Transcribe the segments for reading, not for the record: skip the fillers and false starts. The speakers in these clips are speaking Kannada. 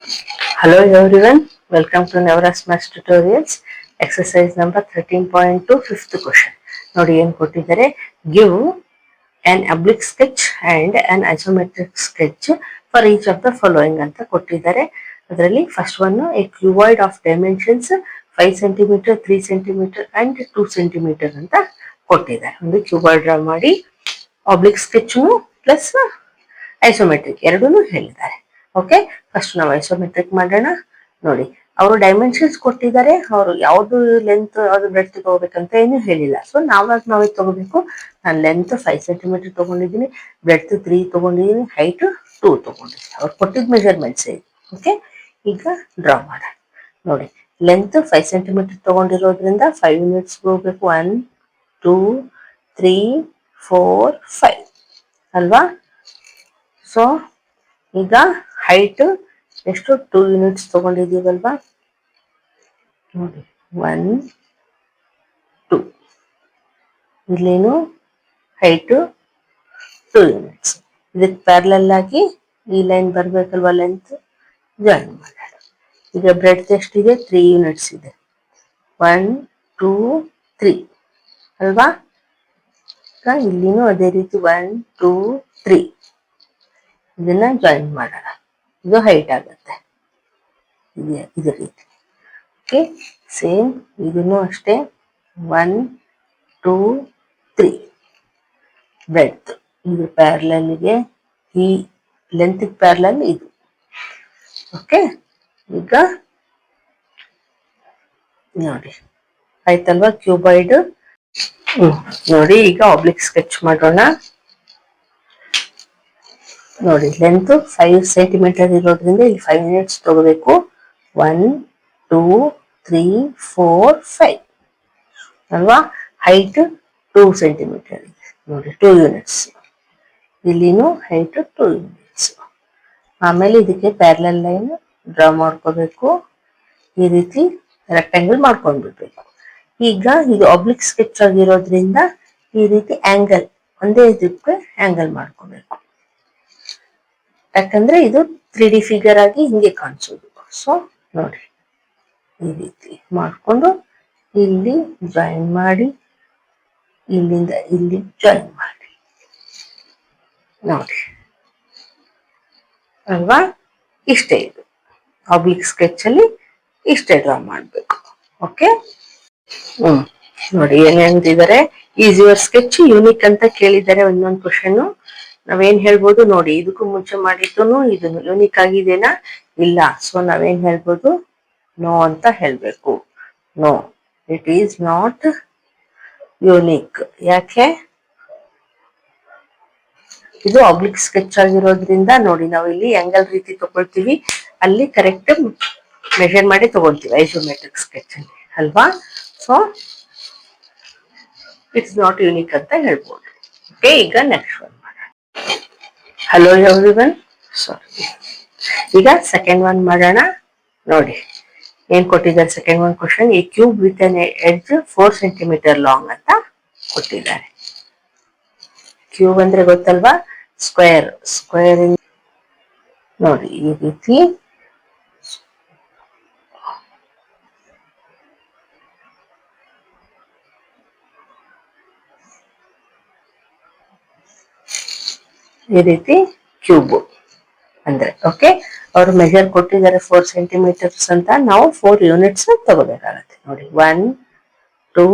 Hello everyone, welcome to Navras Maths Tutorials. Exercise number 13.2 fifth question. ನೋಡಿ ಏನು ಕೊಟ್ಟಿದ್ದಾರೆ, give an oblique sketch and an isometric sketch for each of the following ಅಂತ ಕೊಟ್ಟಿದ್ದಾರೆ. ಅದರಲ್ಲಿ first one a cuboid of dimensions 5 cm, 3 cm and 2 cm ಅಂತ ಕೊಟ್ಟಿದ್ದಾರೆ. ಒಂದು ಕ್ಯೂಬಾಯ್ಡ್ ಡ್ರಾ ಮಾಡಿ ಆಬ್ಲಿಕ್ ಸ್ಕೆಚ್ನು ಪ್ಲಸ್ ಐಸೋಮೆಟ್ರಿಕ್ ಎರಡೂ ಹೇಳಿದ್ದಾರೆ. ಓಕೆ, ಫಸ್ಟ್ ನಾವು ಐಸೋಮೆಟ್ರಿಕ್ ಮಾಡೋಣ. ನೋಡಿ, ಅವರು ಡೈಮೆನ್ಷನ್ಸ್ ಕೊಟ್ಟಿದ್ದಾರೆ, ಅವರು ಯಾವ್ದು ಲೆಂತ್ ಯಾವ್ದು ಬ್ರೆಡ್ತ್ ತಗೋಬೇಕಂತ ಏನು ಹೇಳಿಲ್ಲ. ಸೊ ನಾವೇ ತಗೋಬೇಕು. ನಾನು ಲೆಂತ್ 5 cm ತಗೊಂಡಿದ್ದೀನಿ, ಬ್ರೆಡ್ತ್ 3 ತಗೊಂಡಿದ್ದೀನಿ, ಹೈಟ್ 2 ತಗೊಂಡಿದ್ದೀನಿ. ಅವ್ರು ಕೊಟ್ಟಿದ್ದ ಮೆಜರ್ಮೆಂಟ್ಸ್ ಇದೆ. ಓಕೆ, ಈಗ ಡ್ರಾ ಮಾಡೋಣ. ನೋಡಿ, ಲೆಂತ್ 5 cm ತಗೊಂಡಿರೋದ್ರಿಂದ 5 ಯೂನಿಟ್ಸ್ ಹೋಗ್ಬೇಕು. 1 2 3 4 5 ಅಲ್ವಾ? ಸೊ ಈಗ ಹೈಟ್ ಎಷ್ಟು 2 ಯೂನಿಟ್ಸ್ ತಗೊಂಡಿದ್ದೀವಲ್ವಾ? ನೋಡಿ 1 2, ಇಲ್ಲೇನು ಹೈಟ್ 2 ಯೂನಿಟ್ಸ್. ಇದಕ್ಕೆ ಪ್ಯಾರಲಲ್ ಆಗಿ ಈ ಲೈನ್ ಬರ್ಬೇಕಲ್ವಾ, ಲೆಂತ್ ಜಾಯಿನ್ ಮಾಡೋಣ. ಈಗ ಬ್ರೆಡ್ತ್ ಎಷ್ಟಿದೆ? 3 ಯೂನಿಟ್ಸ್ ಇದೆ. 1 2 3 ಅಲ್ವಾ? ಈಗ ಇಲ್ಲಿನೂ ಅದೇ ರೀತಿ 1 2 3 ಇದನ್ನ ಜಾಯಿನ್ ಮಾಡೋಣ. ಇದು ಹೈಟ್ ಆಗುತ್ತೆ ಇದೇ ರೀತಿ. ಓಕೆ, ಸೇಮ್ ಇದನ್ನು ಅಷ್ಟೇ 1 2 3 ಬ್ರೆಡ್ತ್. ಇದು ಪ್ಯಾರಲಲ್ಗೆ ಈ ಲೆಂತ್ ಪ್ಯಾರಲಲ್ ಇದು. ಓಕೆ, ಈಗ ನೋಡಿ ಆಯ್ತಲ್ವಾ ಕ್ಯೂಬಾಯ್ಡ್. ನೋಡಿ, ಈಗ ಆಬ್ಲಿಕ್ ಸ್ಕೆಚ್ ಮಾಡೋಣ. ನೋಡಿ, ಲೆಂತ್ 5 cm ಇರೋದ್ರಿಂದ ಇಲ್ಲಿ 5 ಯೂನಿಟ್ಸ್ ತಗೋಬೇಕು. 1 2 3 4 5 ಅಲ್ವಾ? ಹೈಟ್ 2 cm ಇದೆ. ನೋಡಿ 2 ಯೂನಿಟ್ಸ್. ಇಲ್ಲಿನೂ ಹೈಟ್ 2 ಯೂನಿಟ್ಸ್. ಆಮೇಲೆ ಇದಕ್ಕೆ ಪ್ಯಾರಲಲ್ ಲೈನ್ ಡ್ರಾ ಮಾಡ್ಕೋಬೇಕು. ಈ ರೀತಿ ರೆಕ್ಟಾಂಗಲ್ ಮಾಡ್ಕೊಂಡ್ಬಿಡ್ಬೇಕು. ಈಗ ಇದು ಆಬ್ಲಿಕ್ ಸ್ಕೆಚ್ ಆಗಿರೋದ್ರಿಂದ ಈ ರೀತಿ ಆಂಗಲ್ ಒಂದೇ ಇದಕ್ಕೆ ಆಂಗಲ್ ಮಾಡ್ಕೋಬೇಕು. ಯಾಕಂದ್ರೆ ಇದು 3D ಫಿಗರ್ ಆಗಿ ಹಿಂಗೆ ಕಾಣಿಸೋದು. ಸೊ ನೋಡಿ, ಈ ರೀತಿ ಮಾಡ್ಕೊಂಡು ಇಲ್ಲಿ ಜಾಯಿನ್ ಮಾಡಿ, ಇಲ್ಲಿಂದ ಇಲ್ಲಿ ಜಾಯಿನ್ ಮಾಡಿ. ನೋಡಿ ಅಲ್ವಾ? ಇಷ್ಟೇ, ಇದು ಆಬ್ಲಿಕ್ ಸ್ಕೆಚ್ ಅಲ್ಲಿ ಇಷ್ಟೇ ಡ್ರಾ ಮಾಡಬೇಕು. ಓಕೆ, ನೋಡಿ ಏನೇನಿದ್ದಾರೆ. ಈಸ್ ಯುವರ್ ಸ್ಕೆಚ್ ಯೂನಿಕ್ ಅಂತ ಕೇಳಿದ್ದಾರೆ ಒಂದೊಂದು ಕ್ವಶನ್. ನಾವೇನ್ ಹೇಳ್ಬೋದು? ನೋಡಿ, ಇದಕ್ಕೂ ಮುಂಚೆ ಮಾಡಿದ್ದು ಇದು ಯೂನಿಕ್ ಆಗಿದೆನಾ? ಇಲ್ಲ. ಸೊ ನಾವೇನ್ ಹೇಳ್ಬೋದು? ನೋ ಅಂತ ಹೇಳ್ಬೇಕು. No, it is not unique. ಯಾಕೆ? ಇದು ಆಬ್ಲಿಕ್ ಸ್ಕೆಚ್ ಆಗಿರೋದ್ರಿಂದ ನೋಡಿ, ನಾವು ಇಲ್ಲಿ ಆಂಗಲ್ ರೀತಿ ತಗೊಳ್ತೀವಿ, ಅಲ್ಲಿ ಕರೆಕ್ಟ್ ಮೆಷರ್ ಮಾಡಿ ತಗೊಳ್ತೀವಿ ಐಸೋಮೆಟ್ರಿಕ್ ಸ್ಕೆಚ್ ಅಲ್ಲಿ, ಅಲ್ವಾ? ಸೊ ಇಟ್ಸ್ ನಾಟ್ ಯೂನಿಕ್ ಅಂತ ಹೇಳ್ಬೋದು. ಓಕೆ, ಈಗ ನೆಕ್ಸ್ಟ್ ಒನ್ ಮಾಡೋಣ. ಹಲೋ ಎವ್ರಿವನ್, ಸಾರಿ. ಈಗ ಸೆಕೆಂಡ್ ಒನ್ ಮಾಡೋಣ. ನೋಡಿ ಏನ್ ಕೊಟ್ಟಿದ್ದಾರೆ second one question. A cube with an edge 4 cm long ಅಂತ ಕೊಟ್ಟಿದ್ದಾರೆ. ಕ್ಯೂಬ್ ಅಂದ್ರೆ ಗೊತ್ತಲ್ವಾ? ಸ್ಕ್ವೇರ್. ಸ್ಕ್ವೇರ್ ನೋಡಿ ಈ ರೀತಿ ಕ್ಯೂಬ್ ಅಂದ್ರೆ. ಓಕೆ, ಅವರು ಮೆಜರ್ ಕೊಟ್ಟಿದ್ದಾರೆ 4 cm ಅಂತ. ನಾವು 4 ಯೂನಿಟ್ಸ್ ತಗೋಬೇಕಾಗತ್ತೆ. ನೋಡಿ 1 2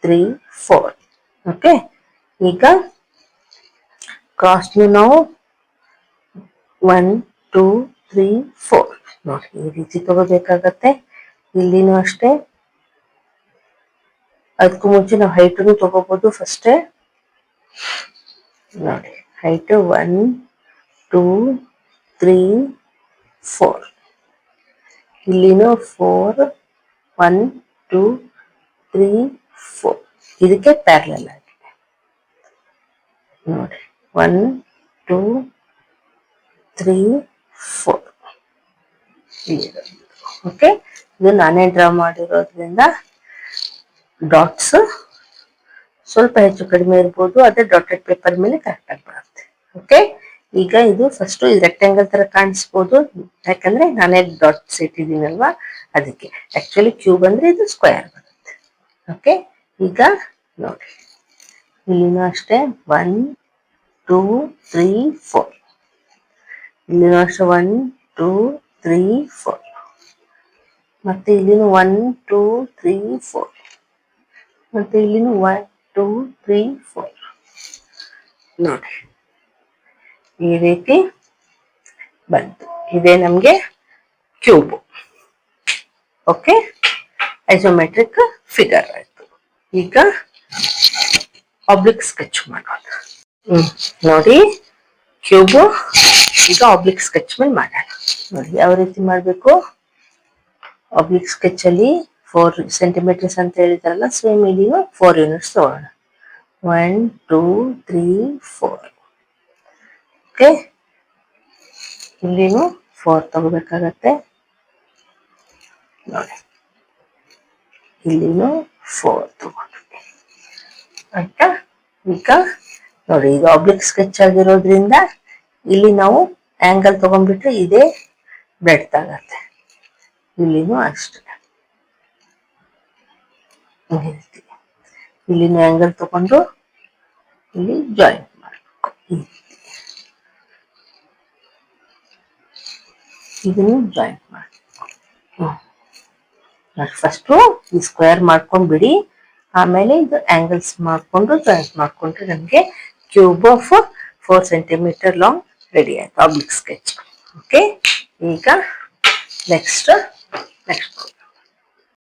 3 4. ಓಕೆ, ಈಗ ಕ್ರಾಸ್ ನಾವು 1 2 3 4 ನೋಡಿ ಈ ರೀತಿ ತಗೋಬೇಕಾಗತ್ತೆ. ಇಲ್ಲಿನೂ ಅಷ್ಟೇ. ಅದಕ್ಕೂ ಮುಂಚೆ ನಾವು ಹೈಟನ್ನು ತಗೋಬಹುದು ಫಸ್ಟೇ. ನೋಡಿ ಹೈಟ್ 1 2 3 4. ಇಲ್ಲಿನೂ 4 1 2 3 4. ಇದಕ್ಕೆ ಪ್ಯಾರಲಲ್ ಆಗಿದೆ. ನೋಡಿ 1 2 3 4. ಓಕೆ, ಇದು ನಾನೇ ಡ್ರಾ ಮಾಡಿರೋದ್ರಿಂದ ಡಾಟ್ಸ್ ಸ್ವಲ್ಪ ಹೆಚ್ಚು ಕಡಿಮೆ ಇರ್ಬೋದು, ಅದೇ ಡಾಟೆಡ್ ಪೇಪರ್ ಮೇಲೆ ಕರೆಕ್ಟ್ ಆಗಿ ಬರುತ್ತೆ. ಓಕೆ, ಈಗ ಇದು ಫಸ್ಟ್ ಇದು ರೆಕ್ಟ್ಯಾಂಗಲ್ ತರ ಕಾಣಿಸ್ಬೋದು, ಯಾಕಂದ್ರೆ ನಾನೇ ಡಾಟ್ಸ್ ಇಟ್ಟಿದ್ದೀನಲ್ವಾ ಅದಕ್ಕೆ. ಆಕ್ಚುಲಿ ಕ್ಯೂಬ್ ಅಂದ್ರೆ ಇದು ಸ್ಕ್ವೇರ್ ಬರುತ್ತೆ. ಓಕೆ, ಈಗ ನೋಡಿ ಇಲ್ಲಿನೂ ಅಷ್ಟೇ 1 2 3 4, ಇಲ್ಲಿನೂ ಅಷ್ಟೇ 1 2 3 4, ಮತ್ತೆ ಇಲ್ಲಿನೂ 1 2 3 4, ಮತ್ತೆ ಇಲ್ಲಿನೂ 1 2 3 4. ನೋಡಿ ಈ ರೀತಿ ಬಂತು, ಇದೇ ನಮ್ಗೆ ಕ್ಯೂಬ್. ಓಕೆ, ಐಸೋಮೆಟ್ರಿಕ್ ಫಿಗರ್ ಆಯ್ತು. ಈಗ ಆಬ್ಲಿಕ್ ಸ್ಕೆಚ್ ಮಾಡೋಣ. ನೋಡಿ ಕ್ಯೂಬ್, ಈಗ ಆಬ್ಲಿಕ್ ಸ್ಕೆಚ್ ಮೇಲೆ ಮಾಡೋಣ. ನೋಡಿ ಯಾವ ರೀತಿ ಮಾಡಬೇಕು. ಆಬ್ಲಿಕ್ ಸ್ಕೆಚ್ ಅಲ್ಲಿ 4 ಸೆಂಟಿಮೀಟರ್ಸ್ ಅಂತ ಹೇಳಿದಾರಲ್ಲ, ಸೇಮ್ ಇಲ್ಲಿನೂ 4 ಯೂನಿಟ್ಸ್ ತಗೋಣ. 1 2 3 4. ಓಕೆ, ಇಲ್ಲಿನೂ 4 ತಗೋಬೇಕಾಗತ್ತೆ. ನೋಡಿ ಇಲ್ಲಿನೂ 4 ತಗೊಂಡ್ವಿ ಆಯ್ತಾ. ಈಗ ನೋಡಿ ಇದು ಆಬ್ಲಿಕ್ ಸ್ಕೆಚ್ ಆಗಿರೋದ್ರಿಂದ ಇಲ್ಲಿ ನಾವು ಆಂಗಲ್ ತಗೊಂಡ್ಬಿಟ್ರೆ ಇದೇ ಬ್ರೆಡ್ ಆಗತ್ತೆ. ಇಲ್ಲಿನೂ ಅಷ್ಟೇ ಇಲ್ಲಿನೂ ಆಂಗಲ್ ತಗೊಂಡು ಇಲ್ಲಿ ಜಾಯಿನ್ ಮಾಡಬೇಕು. ಇದನ್ನು ಜಾಯಿನ್ ಮಾಡಬೇಕು. ಫಸ್ಟು ಈ ಸ್ಕ್ವೇರ್ ಮಾಡ್ಕೊಂಡ್ ಬಿಡಿ, ಆಮೇಲೆ ಇದು ಆಂಗಲ್ಸ್ ಮಾಡ್ಕೊಂಡು ಜಾಯಿಂಟ್ ಮಾಡ್ಕೊಂಡ್ರೆ ನಮಗೆ cube of 4 centimetre long ready ಆಯ್ತು ಆಬ್ಲಿಕ್ ಸ್ಕೆಚ್. ಓಕೆ, ಈಗ ನೆಕ್ಸ್ಟ್